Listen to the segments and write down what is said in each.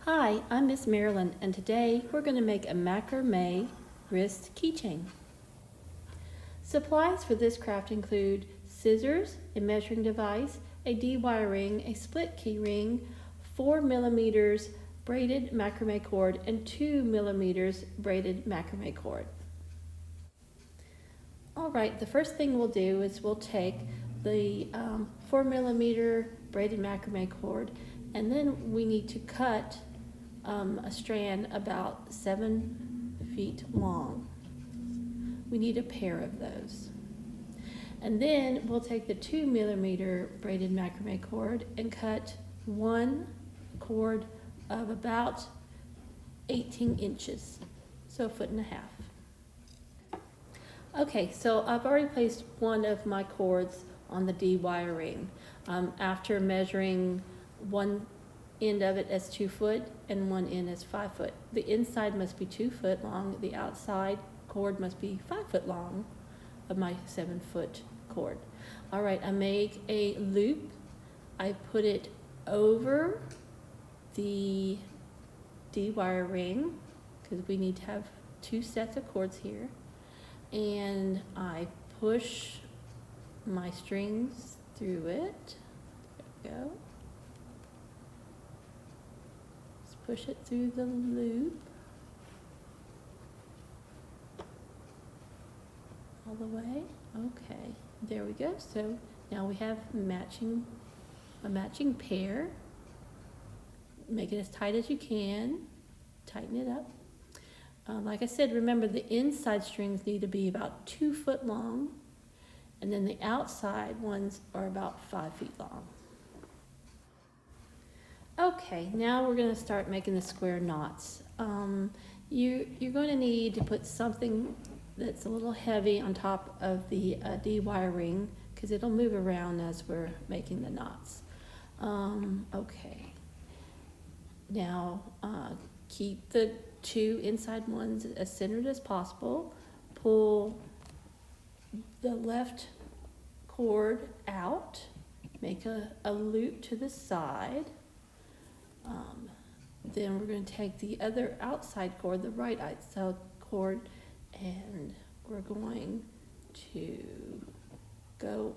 Hi, I'm Miss Marilyn, and today we're going to make a macrame wrist keychain. Supplies for this craft include scissors, a measuring device, a D-wire ring, a split key ring, 4 millimeters braided macrame cord, and 2 millimeters braided macrame cord. Alright, the first thing we'll do is we'll take the 4 millimeter braided macrame cord, and then we need to cut a strand about 7 feet long. We need a pair of those. And then we'll take the 2 millimeter braided macrame cord and cut one cord of about 18 inches, so 1.5 feet. Okay, so I've already placed one of my cords on the D-wire ring. After measuring one end of it as 2 foot and one end as 5 foot. The inside must be 2 foot long, the outside cord must be 5 foot long of my 7 foot cord. All right, I make a loop. I put it over the D-wire ring because we need to have 2 sets of cords here. And I push my strings through it. There we go. Push it through the loop all the way. Okay, there we go. So now we have a matching pair. Make it as tight as you can. Tighten it up. Like I said, remember the inside strings need to be about 2 foot long, and then the outside ones are about 5 feet long. Okay, now we're going to start making the square knots. You're going to need to put something that's a little heavy on top of the D-wire ring because it'll move around as we're making the knots. Okay, now keep the 2 inside ones as centered as possible. Pull the left cord out, make a loop to the side. Then we're going to take the other outside cord, the right outside cord, and we're going to go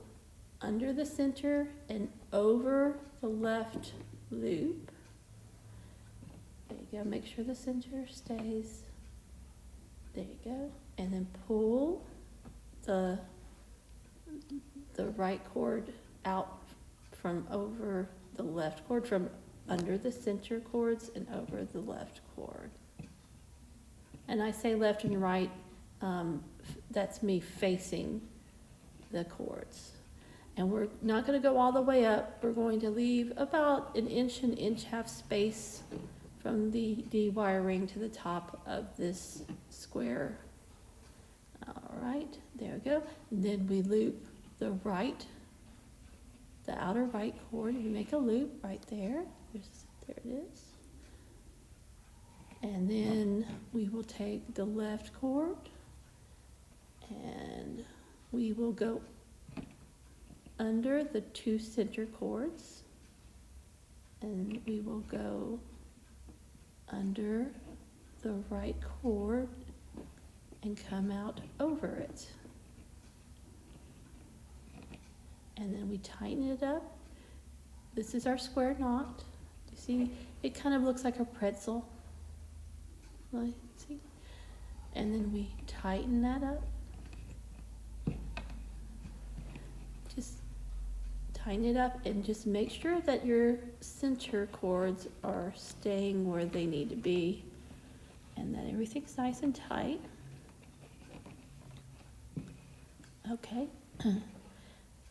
under the center and over the left loop. There you go, make sure the center stays. There you go. And then pull the right cord out from over the left cord, from under the center cords and over the left cord. And I say left and right, that's me facing the cords. And we're not going to go all the way up. We're going to leave about an inch and half space from the D-wire ring to the top of this square. All right, there we go. And then we loop the outer right cord. We make a loop right there. There it is. And then we will take the left cord and we will go under the 2 center cords, and we will go under the right cord and come out over it. And then we tighten it up. This is our square knot. You see, it kind of looks like a pretzel. See? And then we tighten that up. Just tighten it up and just make sure that your center cords are staying where they need to be and that everything's nice and tight. Okay.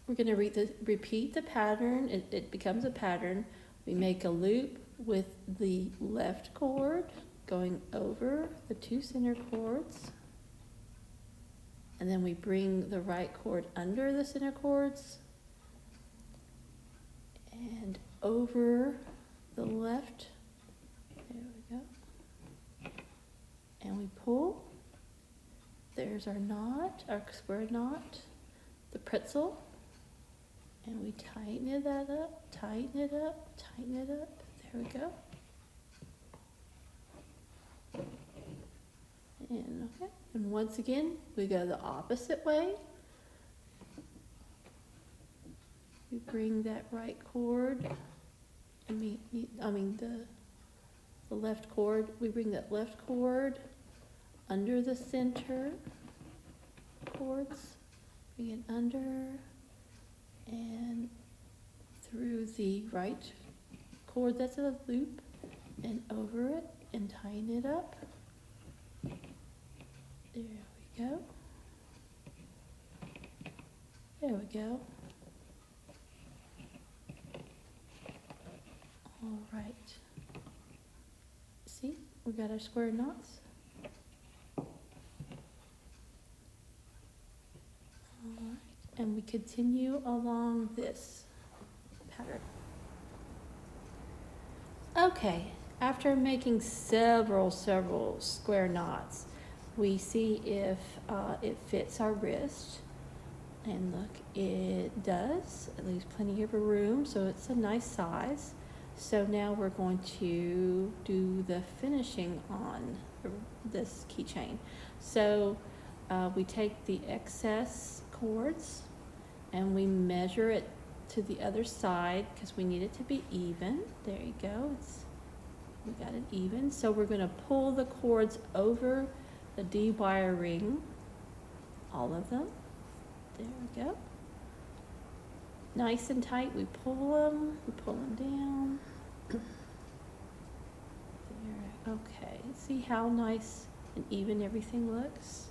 We're going to repeat the pattern. It becomes a pattern. We make a loop with the left cord going over the 2 center cords. And then we bring the right cord under the center cords and over the left. There we go. And we pull. There's our knot, our square knot, the pretzel. And we tighten that up, tighten it up, tighten it up. There we go. Okay, and once again, we go the opposite way. We bring that right cord, the left cord, we bring that left cord under the center cords, bring it under and through the right cord that's a loop and over it and tying it up. There we go. There we go. All right. See, we got our square knots. All right, and we continue along this pattern. Okay, after making several square knots, we see if it fits our wrist. And look, it does. It leaves plenty of room, so it's a nice size. So now we're going to do the finishing on this keychain. So we take the excess cords and we measure it to the other side because we need it to be even. There you go. We got it even. So we're going to pull the cords over the D-wire ring, all of them. There we go. Nice and tight. We pull them down. There. Okay. See how nice and even everything looks?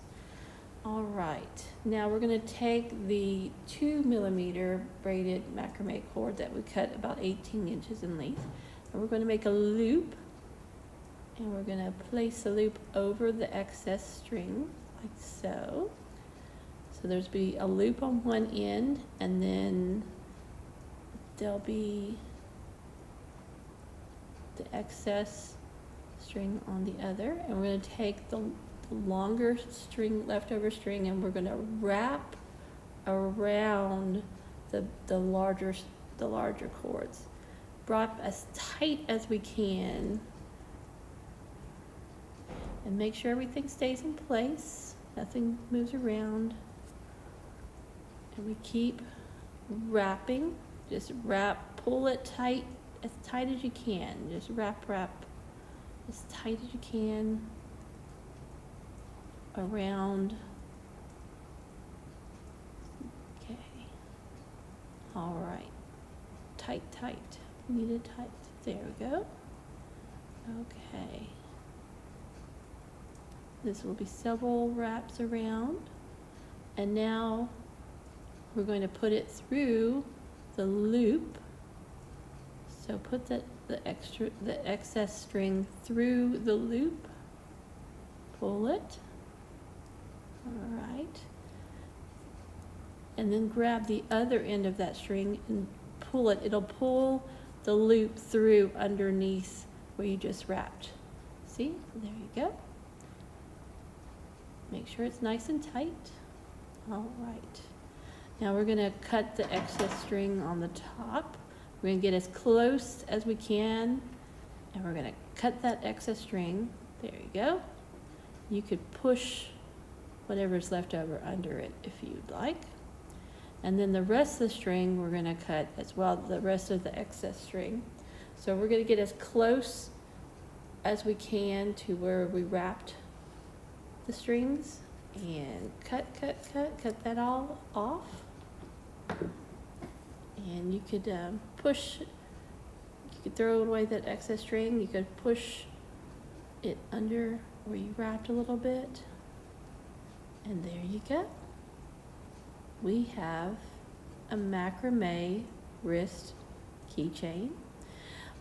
All right. Now we're going to take the 2mm braided macrame cord that we cut about 18 inches in length, and we're going to make a loop, and we're going to place the loop over the excess string like so. So there's be a loop on one end, and then there'll be the excess string on the other. And we're going to take the longer string, leftover string, and we're going to wrap around the larger cords. Wrap as tight as we can, and make sure everything stays in place. Nothing moves around. And we keep wrapping. Just wrap, pull it tight, as tight as you can. Just wrap as tight as you can around. Okay. All right. Tight. We need it tight. There we go. Okay. This will be several wraps around. And now we're going to put it through the loop. So put the excess string through the loop. Pull it. All right. And then grab the other end of that string and pull it. It'll pull the loop through underneath where you just wrapped. See? There you go. Make sure it's nice and tight. All right. Now we're going to cut the excess string on the top. We're going to get as close as we can, and we're going to cut that excess string. There you go. You could push whatever's left over under it if you'd like. And then the rest of the string we're going to cut as well, the rest of the excess string. So we're going to get as close as we can to where we wrapped the strings, and cut that all off. And you could push, you could throw away that excess string. You could push it under where you wrapped a little bit, and there you go. We have a macrame wrist keychain.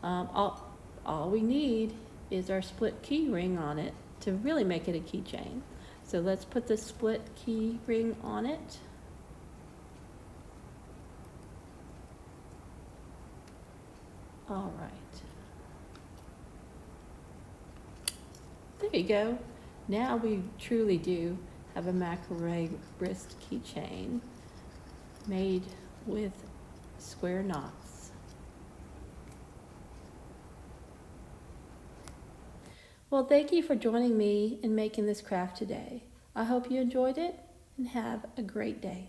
All we need is our split key ring on it to really make it a keychain. So let's put the split key ring on it. All right. There you go. Now we truly do have a macrame wrist keychain made with square knots. Well, thank you for joining me in making this craft today. I hope you enjoyed it and have a great day.